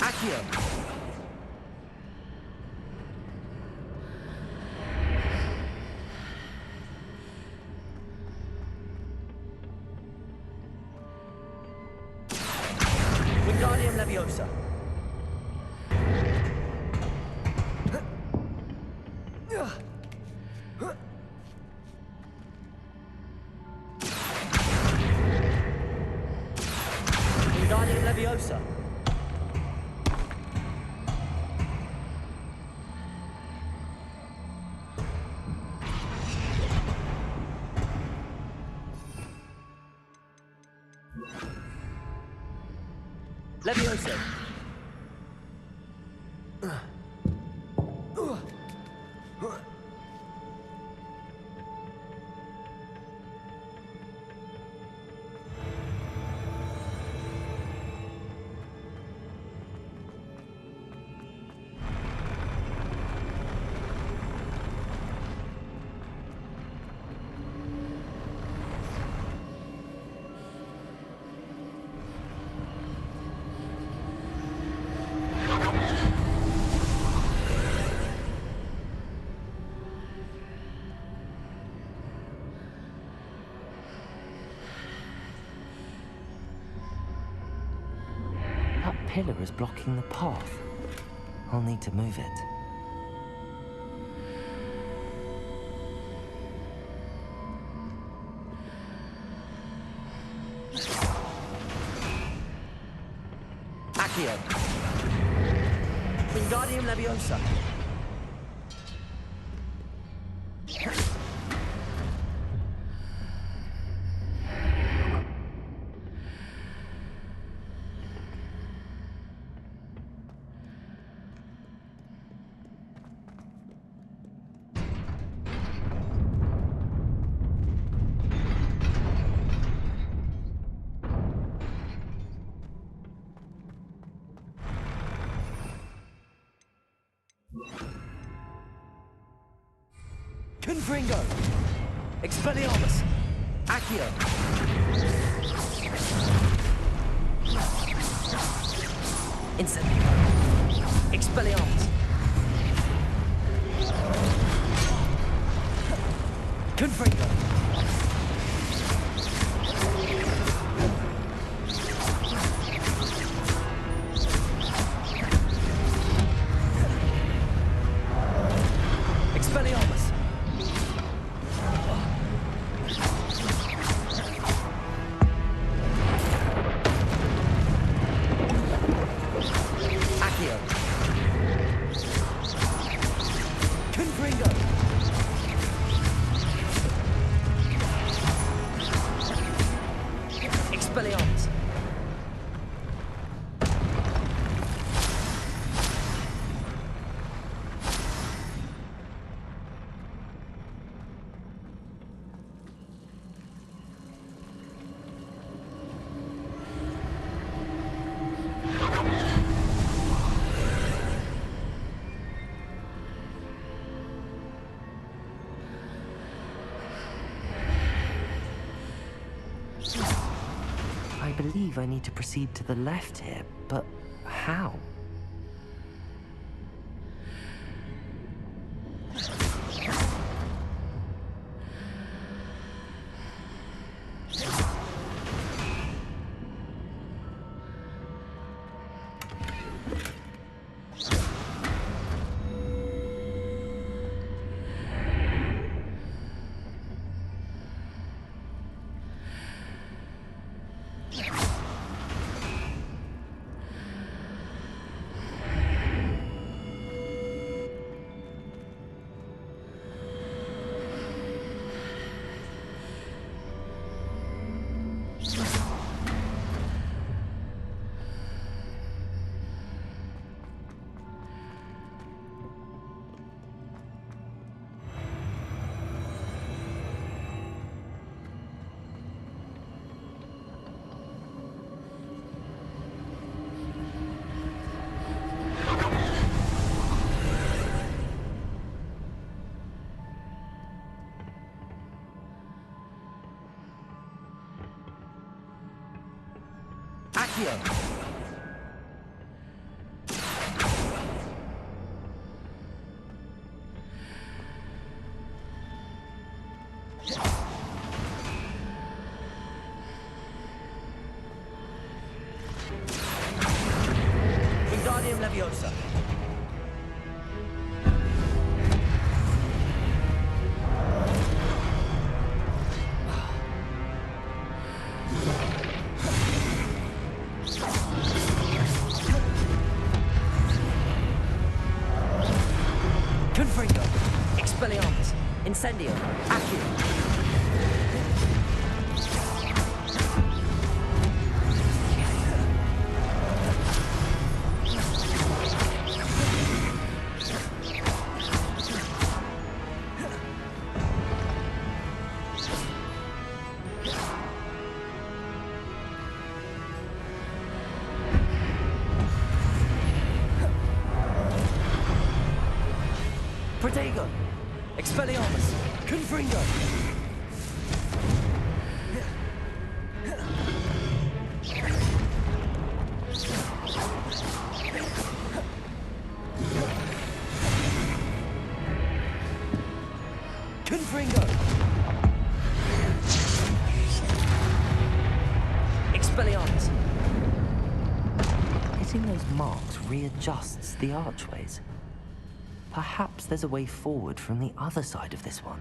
Accio! Wingardium Leviosa! Wingardium Leviosa! Leviosa! That pillar is blocking the path. I'll need to move it. Accio! Wingardium Leviosa! Confringo! Expelliarmus! Accio! Incendio! Expelliarmus! Confringo! Expelliarmus! Accio! Confringo! Expelliarmus! I believe I need to proceed to the left here, but how? Accio. Wingardium Leviosa. Confringo. Expelliarmus. Incendio. Accio. Protego. Expelliarmus. Confringo. Confringo. Expelliarmus. Hitting those marks readjusts the archways. Perhaps there's a way forward from the other side of this one.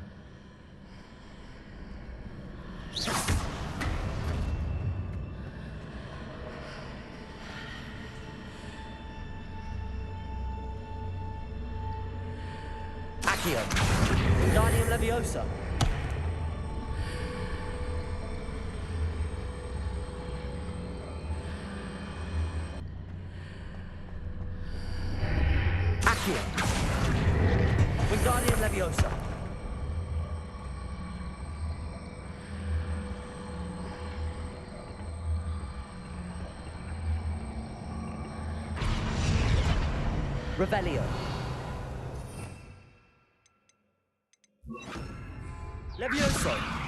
Accio. Wingardium Leviosa. Accio. Wingardium Leviosa. Revelio. Levioso.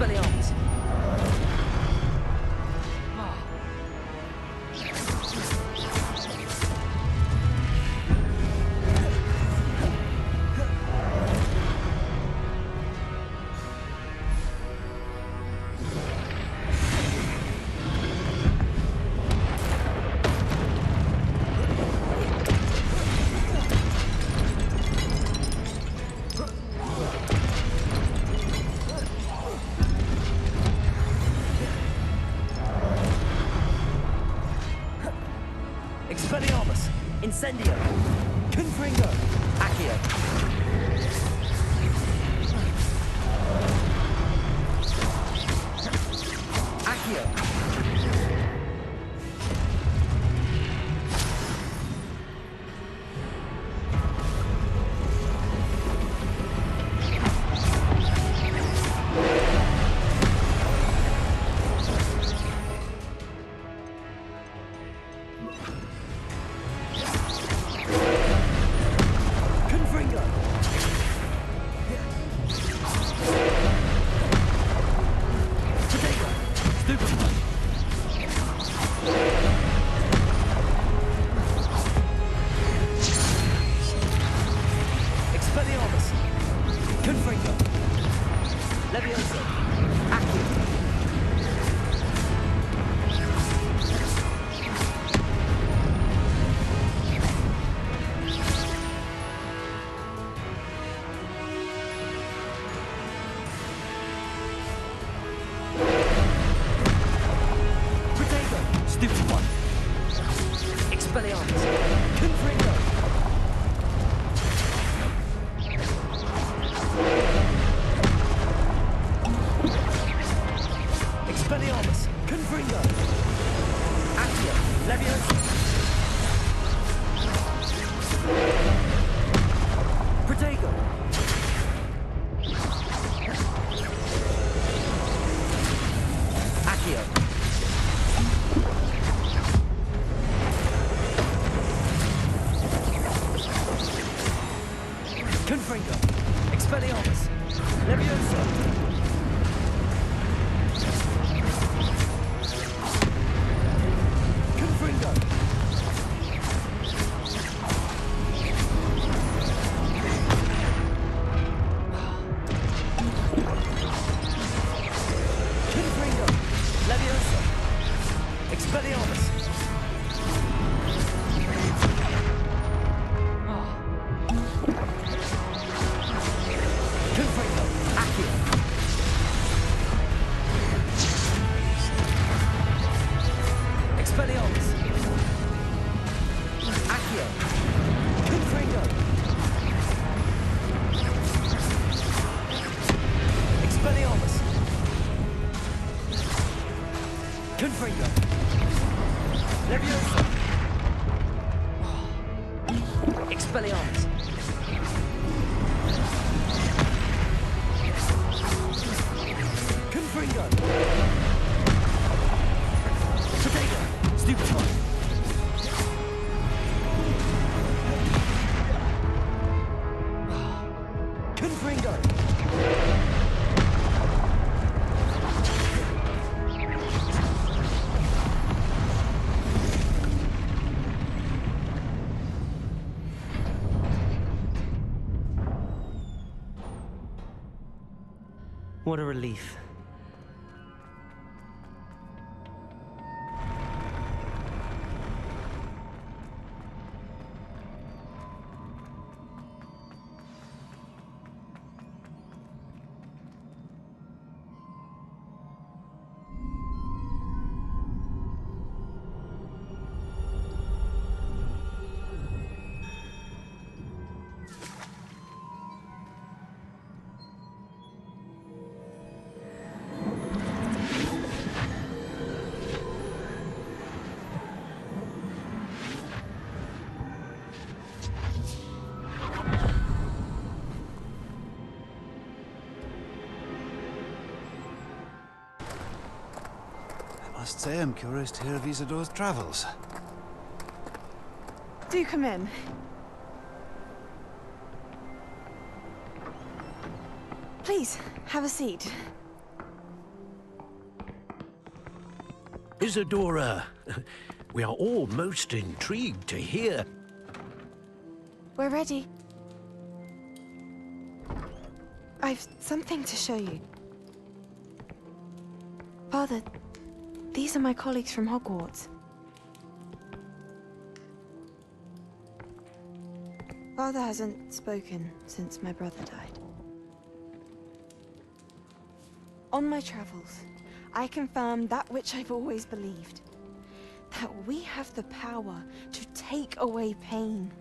Expelliarmus. Expelliarmus, Incendio, Confringo, Accio. Accio. Expelliarmus, Confringo, Levioso, Accio. Protego, stupid one. Expelliarmus, Confringo. Expelliarmus, Confringo, Accio, Leviosa, Protego, Accio, Confringo, Expelliarmus, Leviosa. Confringo. Confringo. Leviosa. Expelliarmus. Confringo. Accio. Expelliarmus. Accio. Confringo. Expelliarmus. Confringo. Leviosa. Expelliarmus. Confringo. Potato. Stupid one. Confringo. What a relief. Must say I'm curious to hear of Isadore's travels. Do come in. Please, have a seat. Isadora, we are all most intrigued to hear. We're ready. I've something to show you. Father, these are my colleagues from Hogwarts. Father hasn't spoken since my brother died. On my travels, I confirmed that which I've always believed. That we have the power to take away pain.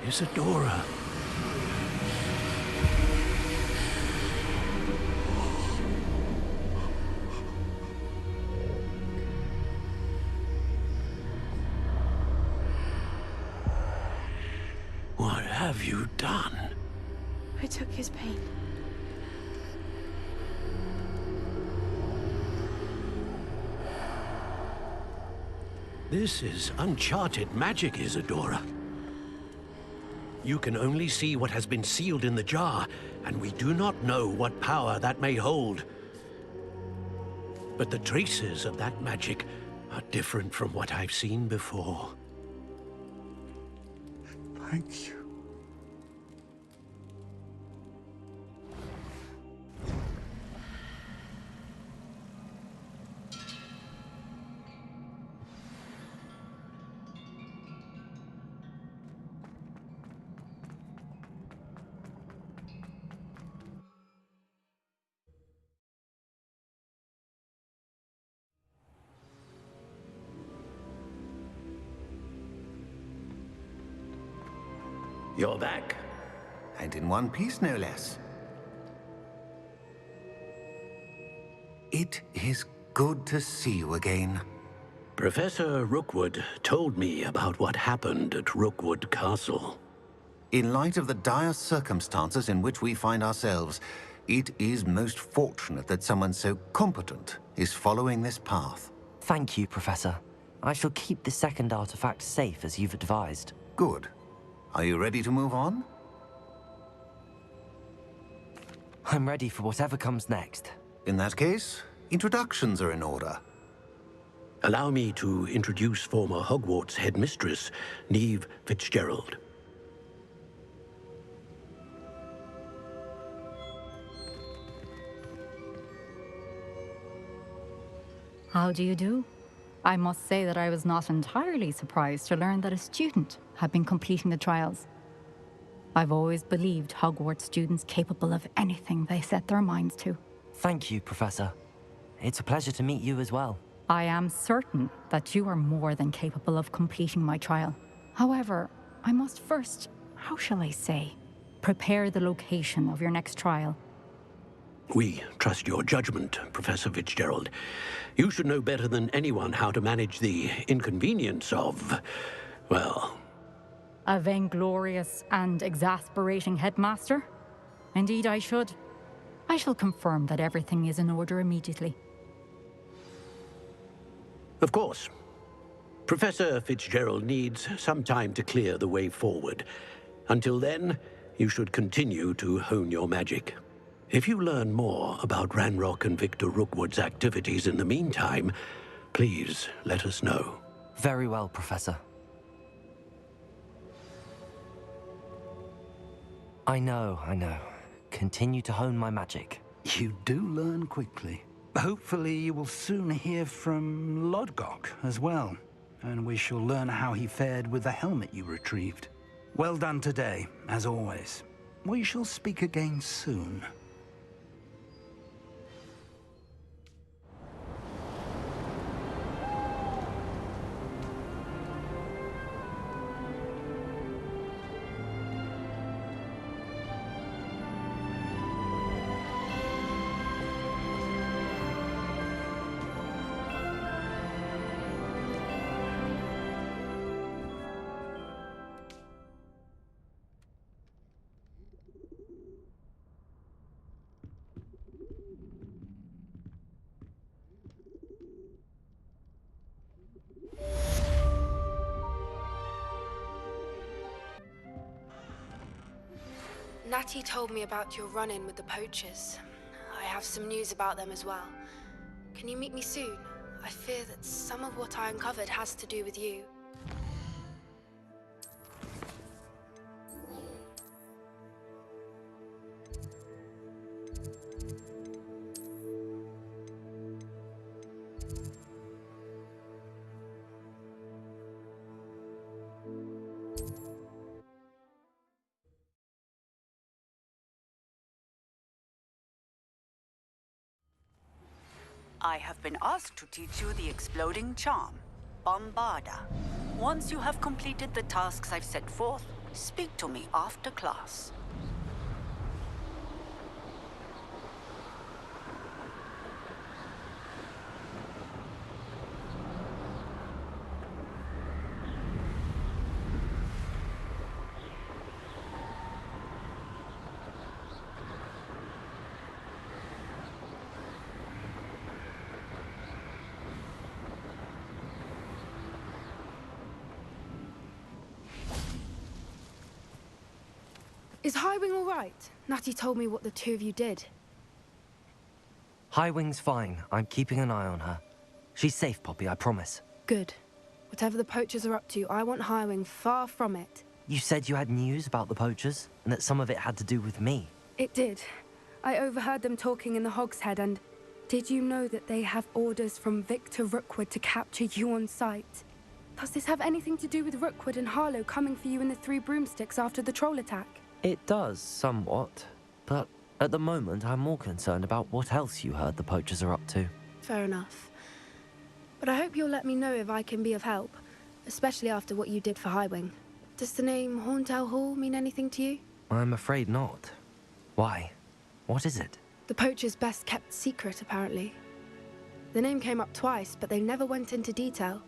Isadora. What have you done? I took his pain. This is uncharted magic, Isadora. You can only see what has been sealed in the jar, and we do not know what power that may hold. But the traces of that magic are different from what I've seen before. Thank you. You're back. And in one piece, no less. It is good to see you again. Professor Rookwood told me about what happened at Rookwood Castle. In light of the dire circumstances in which we find ourselves, it is most fortunate that someone so competent is following this path. Thank you, Professor. I shall keep the second artifact safe as you've advised. Good. Are you ready to move on? I'm ready for whatever comes next. In that case, introductions are in order. Allow me to introduce former Hogwarts headmistress, Neve Fitzgerald. How do you do? I must say that I was not entirely surprised to learn that a student had been completing the trials. I've always believed Hogwarts students capable of anything they set their minds to. Thank you, Professor. It's a pleasure to meet you as well. I am certain that you are more than capable of completing my trial. However, I must first, how shall I say, prepare the location of your next trial. We trust your judgment, Professor Fitzgerald. You should know better than anyone how to manage the inconvenience of, well... A vainglorious and exasperating headmaster? Indeed, I should. I shall confirm that everything is in order immediately. Of course. Professor Fitzgerald needs some time to clear the way forward. Until then, you should continue to hone your magic. If you learn more about Ranrock and Victor Rookwood's activities in the meantime, please let us know. Very well, Professor. I know. Continue to hone my magic. You do learn quickly. Hopefully you will soon hear from Lodgok as well, and we shall learn how he fared with the helmet you retrieved. Well done today, as always. We shall speak again soon. Natty told me about your run-in with the poachers. I have some news about them as well. Can you meet me soon? I fear that some of what I uncovered has to do with you. I have been asked to teach you the exploding charm, Bombarda. Once you have completed the tasks I've set forth, speak to me after class. Is Highwing all right? Natty told me what the two of you did. Highwing's fine. I'm keeping an eye on her. She's safe, Poppy, I promise. Good. Whatever the poachers are up to, I want Highwing far from it. You said you had news about the poachers, and that some of it had to do with me. It did. I overheard them talking in the Hogshead, and did you know that they have orders from Victor Rookwood to capture you on sight? Does this have anything to do with Rookwood and Harlow coming for you in the Three Broomsticks after the troll attack? It does, somewhat. But at the moment, I'm more concerned about what else you heard the poachers are up to. Fair enough. But I hope you'll let me know if I can be of help, especially after what you did for Highwing. Does the name Horntail Hall mean anything to you? I'm afraid not. Why? What is it? The poachers' best kept secret, apparently. The name came up twice, but they never went into detail.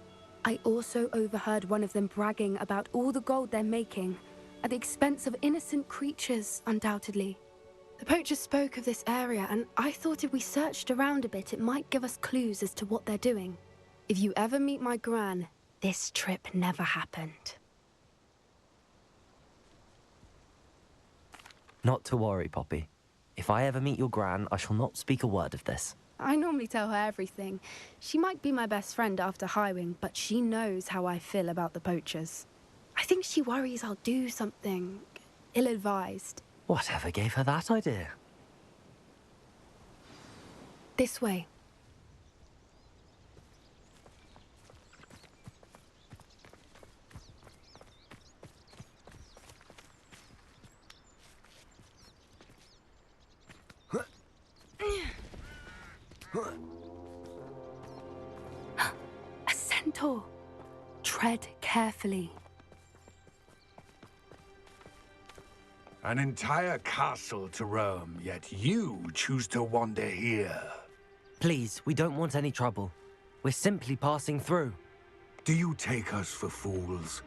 I also overheard one of them bragging about all the gold they're making, at the expense of innocent creatures, undoubtedly. The poachers spoke of this area, and I thought if we searched around a bit, it might give us clues as to what they're doing. If you ever meet my gran, this trip never happened. Not to worry, Poppy. If I ever meet your gran, I shall not speak a word of this. I normally tell her everything. She might be my best friend after Highwing, but she knows how I feel about the poachers. I think she worries I'll do something ill-advised. Whatever gave her that idea? This way. A centaur. Tread carefully. An entire castle to roam, yet you choose to wander here. Please, we don't want any trouble. We're simply passing through. Do you take us for fools?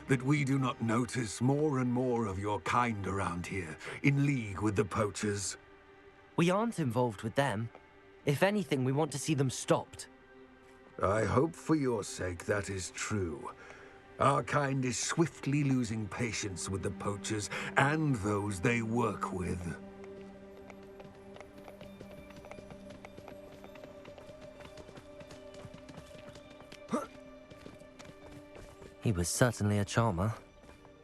That we do not notice more and more of your kind around here, in league with the poachers? We aren't involved with them. If anything, we want to see them stopped. I hope for your sake that is true. Our kind is swiftly losing patience with the poachers and those they work with. He was certainly a charmer.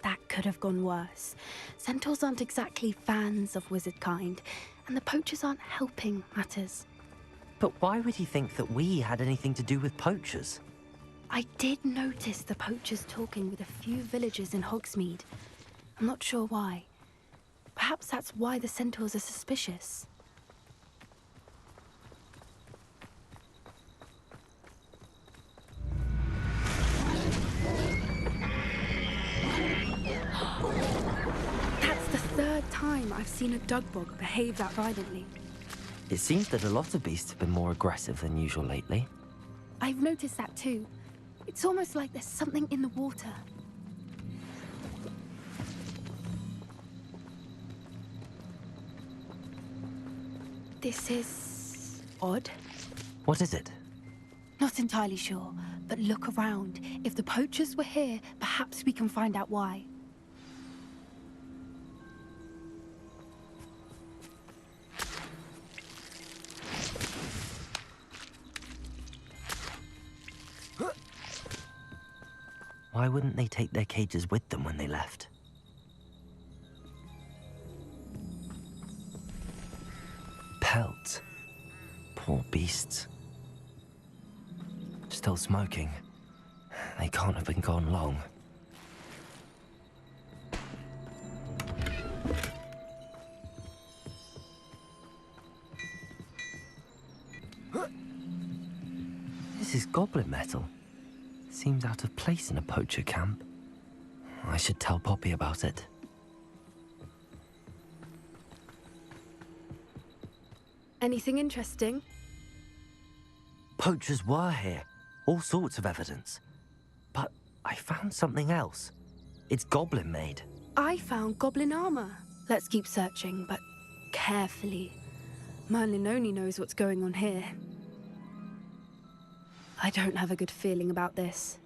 That could have gone worse. Centaurs aren't exactly fans of wizard kind, and the poachers aren't helping matters. But why would he think that we had anything to do with poachers? I did notice the poachers talking with a few villagers in Hogsmeade. I'm not sure why. Perhaps that's why the centaurs are suspicious. That's the third time I've seen a dugbog behave that violently. It seems that a lot of beasts have been more aggressive than usual lately. I've noticed that too. It's almost like there's something in the water. This is odd. What is it? Not entirely sure, but look around. If the poachers were here, perhaps we can find out why. Why wouldn't they take their cages with them when they left? Pelts. Poor beasts. Still smoking. They can't have been gone long. This is goblin metal. Seems out of place in a poacher camp. I should tell Poppy about it. Anything interesting? Poachers were here. All sorts of evidence. But I found something else. It's goblin made. I found goblin armor. Let's keep searching, but carefully. Merlin only knows what's going on here. I don't have a good feeling about this.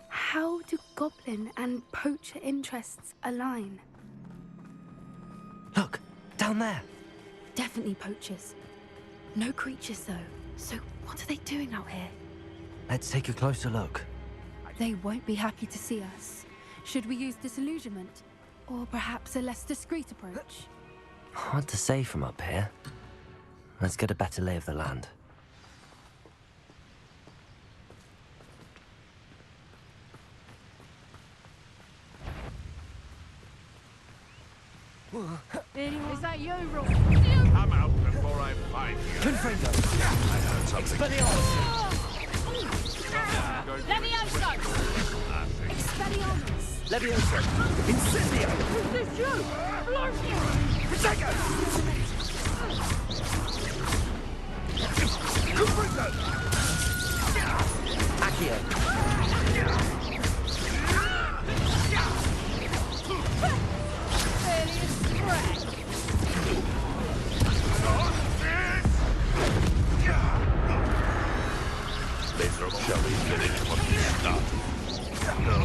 How do goblin and poacher interests align? Look, down there. Definitely poachers. No creatures, though. So what are they doing out here? Let's take a closer look. They won't be happy to see us. Should we use disillusionment? Or perhaps a less discreet approach? Hard to say from up here. Let's get a better lay of the land. Is that you, Rob? Come out before I find you. Confringo. I heard something. Levioso! Expelliarmus! Levioso. Incendio. Is this you? Protego. Confringo. Accio. Shall we finish what we started? No.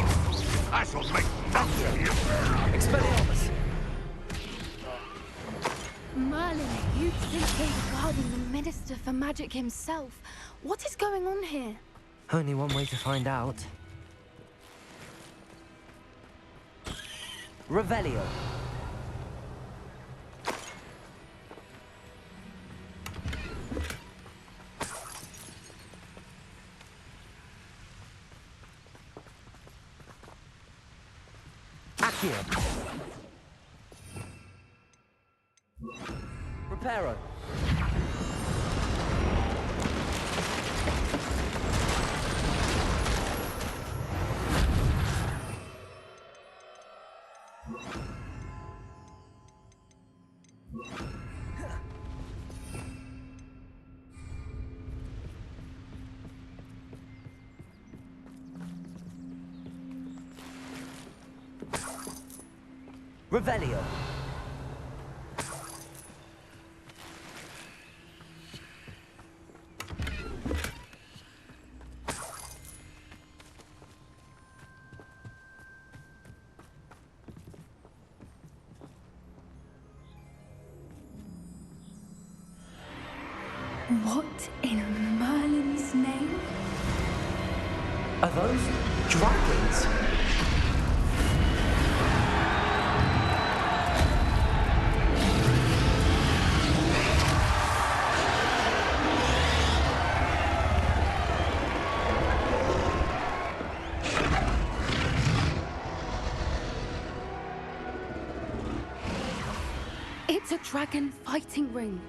I shall make nothing of you. Expelliarmus. Merlin, you'd think they were guarding the Minister for Magic himself. What is going on here? Only one way to find out. Revelio. Accio. Reparo. Revelio. What in Merlin's name? Are those dragons? It's a dragon fighting ring.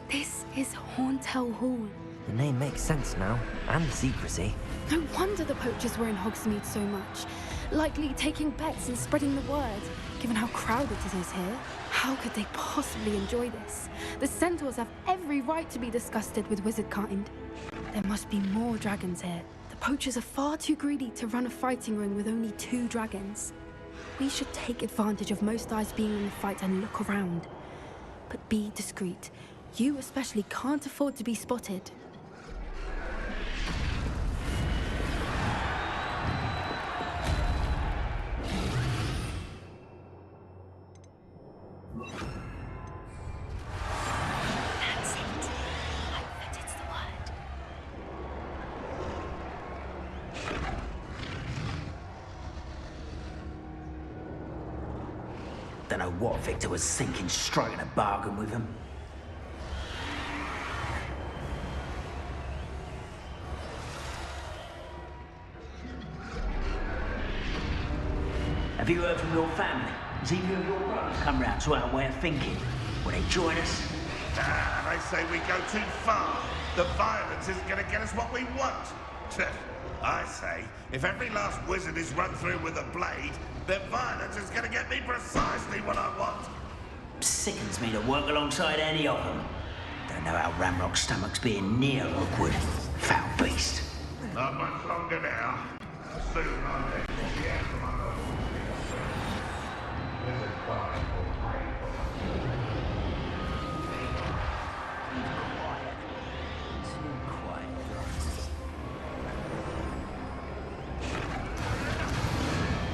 This is Hauntel Hall. The name makes sense now, and the secrecy. No wonder the poachers were in Hogsmeade so much. Likely taking bets and spreading the word, given how crowded it is here. How could they possibly enjoy this? The centaurs have every right to be disgusted with wizard kind. There must be more dragons here. The poachers are far too greedy to run a fighting ring with only 2 dragons. We should take advantage of most eyes being in the fight and look around. But be discreet. You especially can't afford to be spotted. That's it. I bet it's the word. Don't know what Victor was thinking, striking a bargain with him. Have you heard from your family? Has either of your brothers come round to our way of thinking? Will they join us? They say we go too far. The violence isn't going to get us what we want. I say, if every last wizard is run through with a blade, then violence is going to get me precisely what I want. Sickens me to work alongside any of them. Don't know how Ramrock's stomach's being near Rookwood. Foul beast. Not much longer now. Soon I'll let you get from my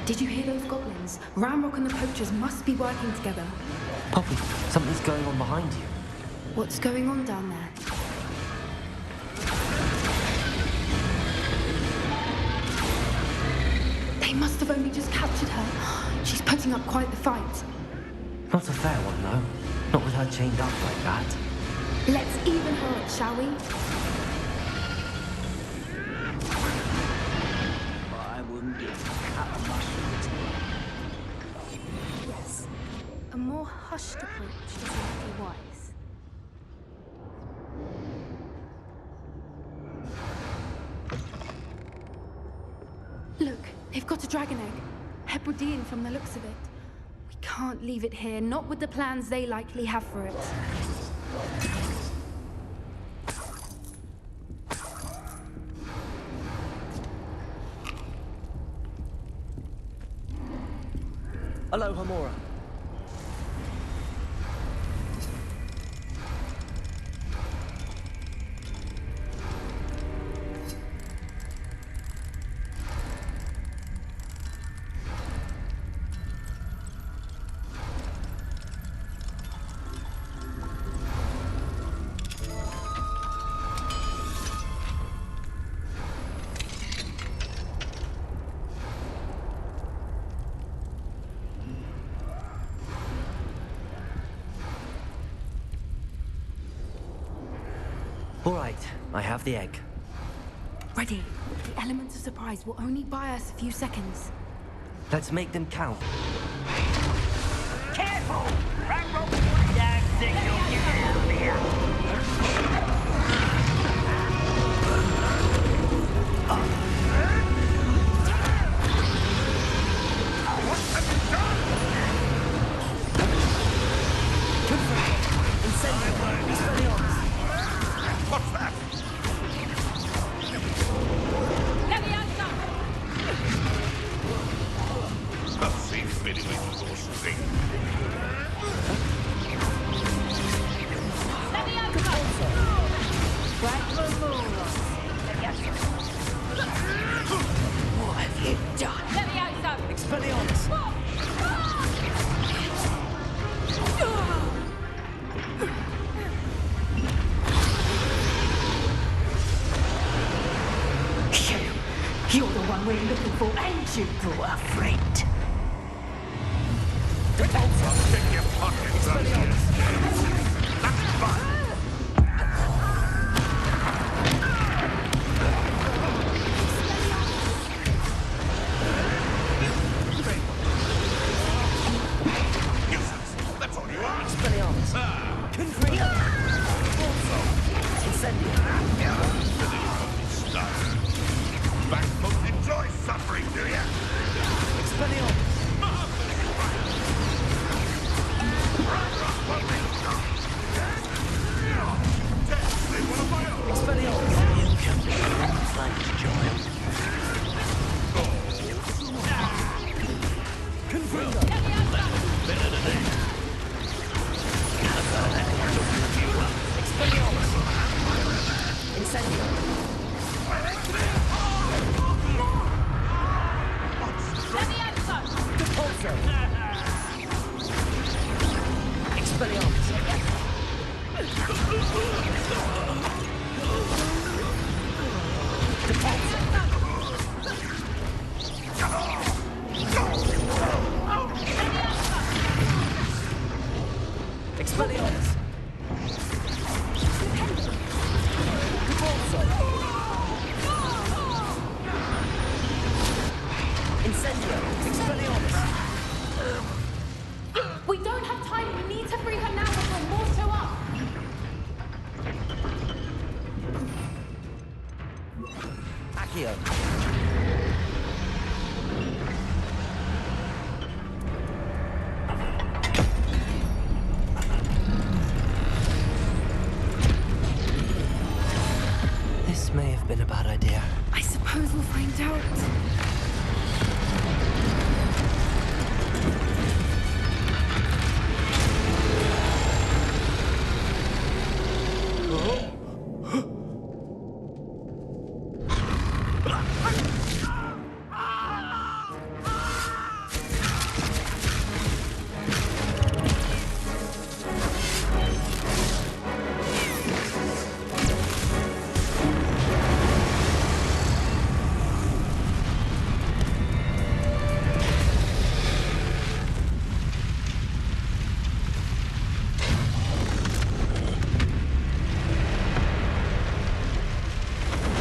Did you hear those goblins? Ramrock and the poachers must be working together. Poppy, something's going on behind you. What's going on down there? They must have only just captured her. She's putting up quite the fight. Not a fair one, though. Not with her chained up like that. Let's even her up, shall we? I wouldn't give a cut of mustard. Yes. A more hushed approach is likely wise. Look, they've got a dragon egg. Hebridean from the looks of it. We can't leave it here, not with the plans they likely have for it. Hello, Hamora. All right, I have the egg. Ready. The elements of surprise will only buy us a few seconds. Let's make them count. Careful! Ramrock don't think you'll get out of here. What's that? That seems to be the way to go sing. What have you done? Expelliarmus! You're the one we're looking for, and you brought a friend. I'll pick your pockets out of here. That's fine. Useless. That's all you are. Expelliarmus! Confringo! Incendio! Backfolk enjoy suffering, do ya? Expelliarmus! Expelliarmus! Accio. This may have been a bad idea. I suppose we'll find out.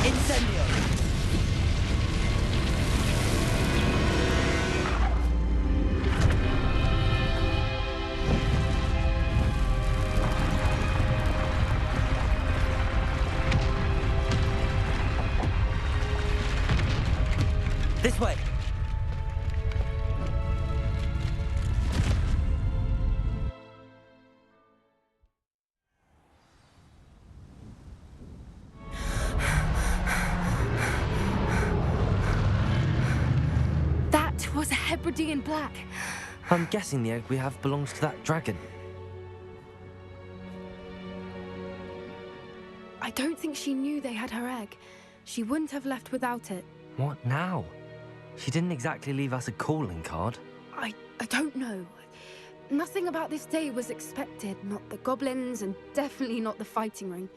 Incendio! This way! That was a Hebridean black. I'm guessing the egg we have belongs to that dragon. I don't think she knew they had her egg. She wouldn't have left without it. What now? She didn't exactly leave us a calling card. I don't know. Nothing about this day was expected. Not the goblins, and definitely not the fighting ring.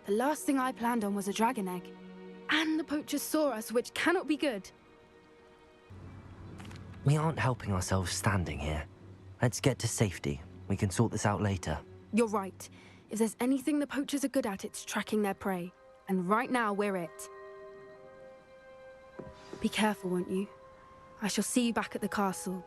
The last thing I planned on was a dragon egg. And the poachers saw us, which cannot be good. We aren't helping ourselves standing here. Let's get to safety. We can sort this out later. You're right. If there's anything the poachers are good at, it's tracking their prey. And right now, we're it. Be careful, won't you? I shall see you back at the castle.